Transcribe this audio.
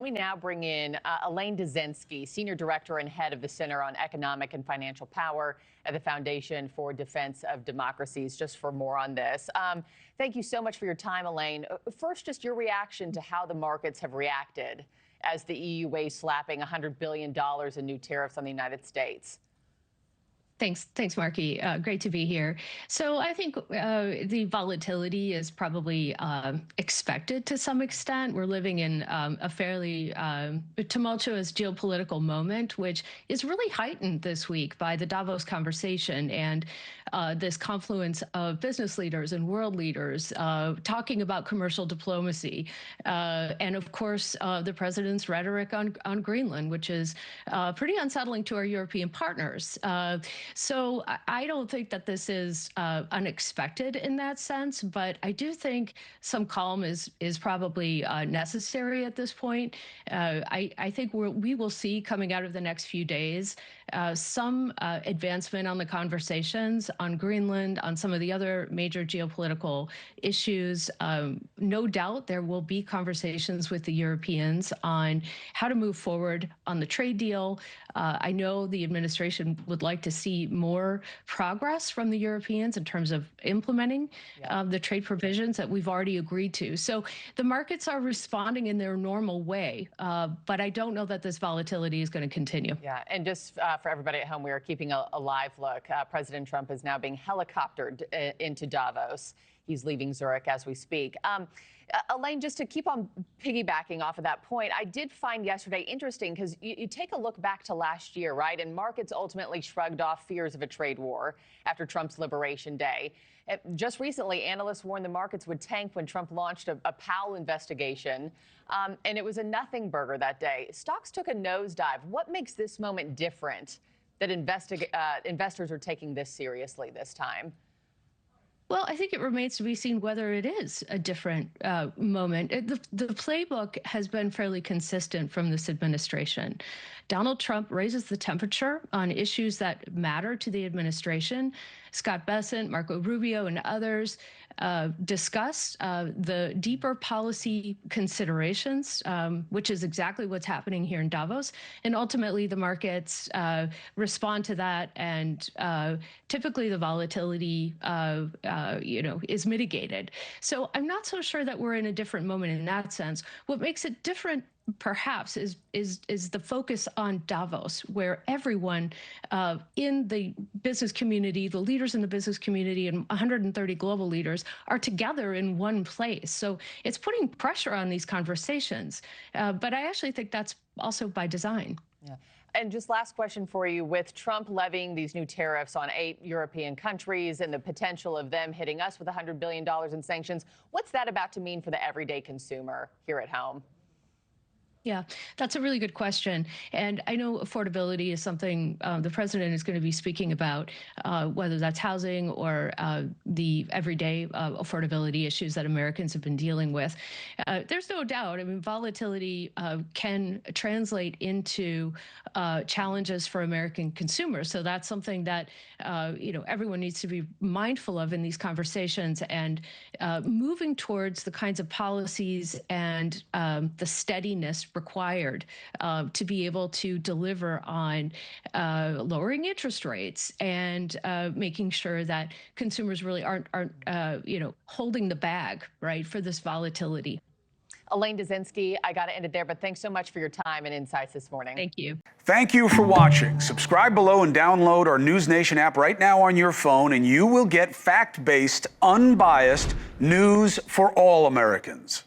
we now bring in Elaine Dezenski, Senior Director and Head of the Center on Economic and Financial Power at the Foundation for Defense of Democracies, just for more on this. Thank you so much for your time, Elaine. First, just your reaction to how the markets have reacted as the EU weighs slapping $100 billion in new tariffs on the United States. Thanks, Markie. Great to be here. So I think the volatility is probably expected to some extent. We're living in a fairly tumultuous geopolitical moment, which is really heightened this week by the Davos conversation and this confluence of business leaders and world leaders talking about commercial diplomacy. And of course, the president's rhetoric on Greenland, which is pretty unsettling to our European partners. So I don't think that this is unexpected in that sense, but I do think some calm is probably necessary at this point. I think we will see coming out of the next few days some advancement on the conversations on Greenland, on some of the other major geopolitical issues. No doubt there will be conversations with the Europeans on how to move forward on the trade deal. I know the administration would like to see more progress from the Europeans in terms of implementing the trade provisions that we've already agreed to. So the markets are responding in their normal way, but I don't know that this volatility is going to continue. Yeah, and just for everybody at home, we are keeping a live look. President Trump is now being helicoptered into Davos. He's leaving Zurich as we speak. Elaine, just to keep on piggybacking off of that point, I did find yesterday interesting because you take a look back to last year, right? And markets ultimately shrugged off fears of a trade war after Trump's Liberation Day. Just recently, analysts warned the markets would tank when Trump launched a Powell investigation, and it was a nothing burger that day. Stocks took a nosedive. What makes this moment different that investors are taking this seriously this time? Well, I think it remains to be seen whether it is a different moment. The playbook has been fairly consistent from this administration. Donald Trump raises the temperature on issues that matter to the administration. Scott Bessent, Marco Rubio, and others discuss the deeper policy considerations, which is exactly what's happening here in Davos. And ultimately, the markets respond to that, and typically the volatility, is mitigated. So I'm not so sure that we're in a different moment in that sense. What makes it different, perhaps, is the focus on Davos, where everyone in the business community, the leaders in the business community, and 130 global leaders are together in one place. So it's putting pressure on these conversations. But I actually think that's also by design. Yeah. And just last question for you. With Trump levying these new tariffs on 8 European countries and the potential of them hitting us with $100 billion in sanctions, what's that about to mean for the everyday consumer here at home? Yeah, that's a really good question. And I know affordability is something the president is going to be speaking about, whether that's housing or the everyday affordability issues that Americans have been dealing with. There's no doubt. I mean, volatility can translate into challenges for American consumers. So that's something that, everyone needs to be mindful of in these conversations, and moving towards the kinds of policies and the steadiness required to be able to deliver on lowering interest rates and making sure that consumers really aren't holding the bag, right, for this volatility. Elaine Dezenski, I got to end it there, but thanks so much for your time and insights this morning. Thank you. Thank you for watching. Subscribe below and download our NewsNation app right now on your phone, and you will get fact-based, unbiased news for all Americans.